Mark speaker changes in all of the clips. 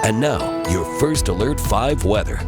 Speaker 1: And now, your First Alert 5 weather.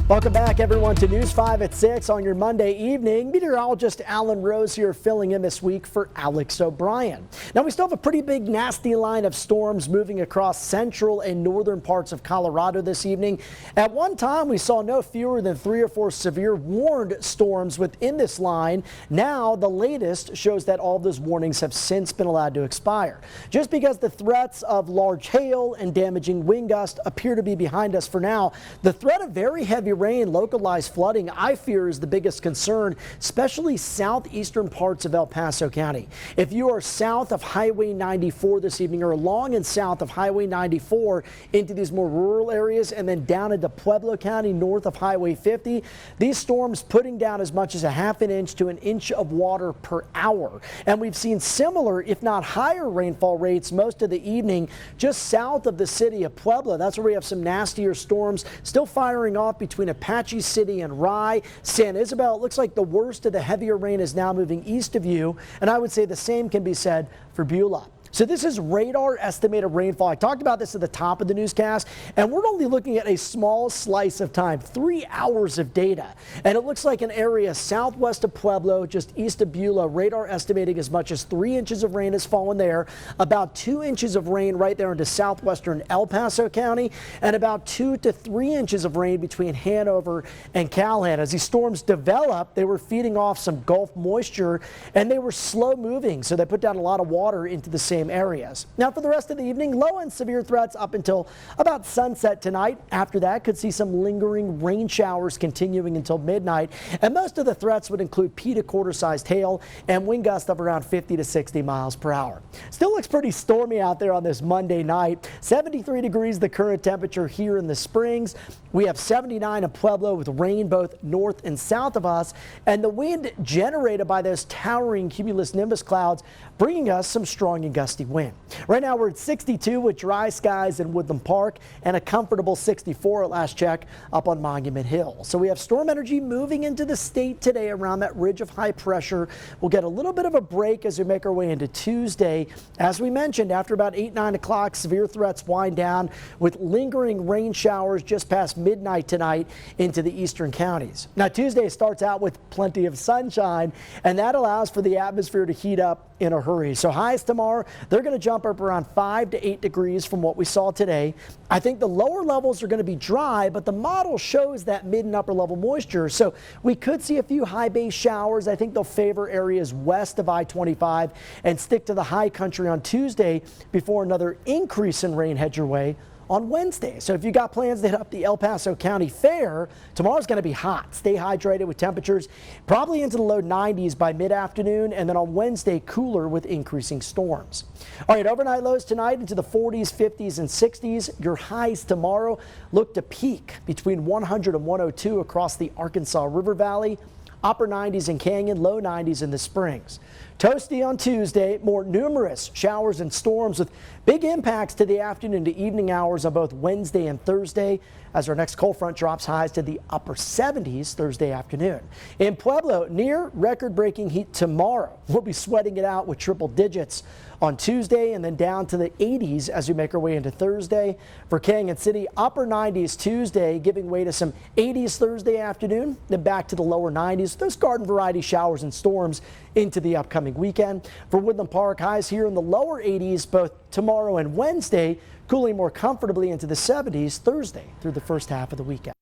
Speaker 2: Welcome back, everyone, to News 5 at 6 on your Monday evening. Meteorologist Alan Rose here filling in this week for Alex O'Brien. Now, we still have a pretty big, nasty line of storms moving across central and northern parts of Colorado this evening. At one time, we saw no fewer than 3 or 4 severe warned storms within this line. Now, the latest shows that all of those warnings have since been allowed to expire. Just because the threats of large hail and damaging wind gusts appear to be behind us for now, the threat of very heavy rain, localized flooding, I fear is the biggest concern, especially southeastern parts of El Paso County. If you are south of Highway 94 this evening or along and south of Highway 94 into these more rural areas and then down into Pueblo County north of Highway 50, these storms putting down as much as a half an inch to an inch of water per hour. And we've seen similar, if not higher, rainfall rates most of the evening just south of the city of Pueblo. That's where we have some nastier storms still firing off between Apache City and Rye. San Isabel, it looks like the worst of the heavier rain is now moving east of you, and I would say the same can be said for Beulah. So this is radar estimated rainfall. I talked about this at the top of the newscast, and we're only looking at a small slice of time, 3 hours of data. And it looks like an area southwest of Pueblo, just east of Beulah, radar estimating as much as 3 inches of rain has fallen there, about 2 inches of rain right there into southwestern El Paso County, and about 2 to 3 inches of rain between Hanover and Callahan. As these storms developed, they were feeding off some Gulf moisture, and they were slow moving, so they put down a lot of water into the same areas. Now for the rest of the evening, low and severe threats up until about sunset tonight. After that, could see some lingering rain showers continuing until midnight, and most of the threats would include pea to quarter-sized hail and wind gusts of around 50 to 60 miles per hour. Still looks pretty stormy out there on this Monday night. 73 degrees the current temperature here in the Springs. We have 79 in Pueblo with rain both north and south of us, and the wind generated by those towering cumulonimbus clouds bringing us some strong and gusty wind. Right now we're at 62 with dry skies in Woodland Park and a comfortable 64 at last check up on Monument Hill. So we have storm energy moving into the state today around that ridge of high pressure. We'll get a little bit of a break as we make our way into Tuesday. As we mentioned, after about 8-9 o'clock, severe threats wind down with lingering rain showers just past midnight tonight into the eastern counties. Now Tuesday starts out with plenty of sunshine, and that allows for the atmosphere to heat up in a hurry. So highs tomorrow, they're going to jump up around 5 to 8 degrees from what we saw today. I think the lower levels are going to be dry, but the model shows that mid and upper level moisture. So we could see a few high base showers. I think they'll favor areas west of I-25 and stick to the high country on Tuesday before another increase in rain heads your way on Wednesday. So if you got plans to hit up the El Paso County Fair, tomorrow's going to be hot. Stay hydrated with temperatures probably into the low 90s by mid-afternoon, and then on Wednesday cooler with increasing storms. All right, overnight lows tonight into the 40s, 50s, and 60s. Your highs tomorrow look to peak between 100 and 102 across the Arkansas River Valley. Upper 90s in Canyon, low 90s in the Springs. Toasty on Tuesday, more numerous showers and storms with big impacts to the afternoon to evening hours on both Wednesday and Thursday as our next cold front drops highs to the upper 70s Thursday afternoon. In Pueblo, near record-breaking heat tomorrow. We'll be sweating it out with triple digits on Tuesday and then down to the 80s as we make our way into Thursday. For Canyon City, upper 90s Tuesday, giving way to some 80s Thursday afternoon, then back to the lower 90s. Those garden variety showers and storms into the upcoming weekend. For Woodland Park, highs here in the lower 80s both tomorrow and Wednesday, cooling more comfortably into the 70s Thursday through the first half of the weekend.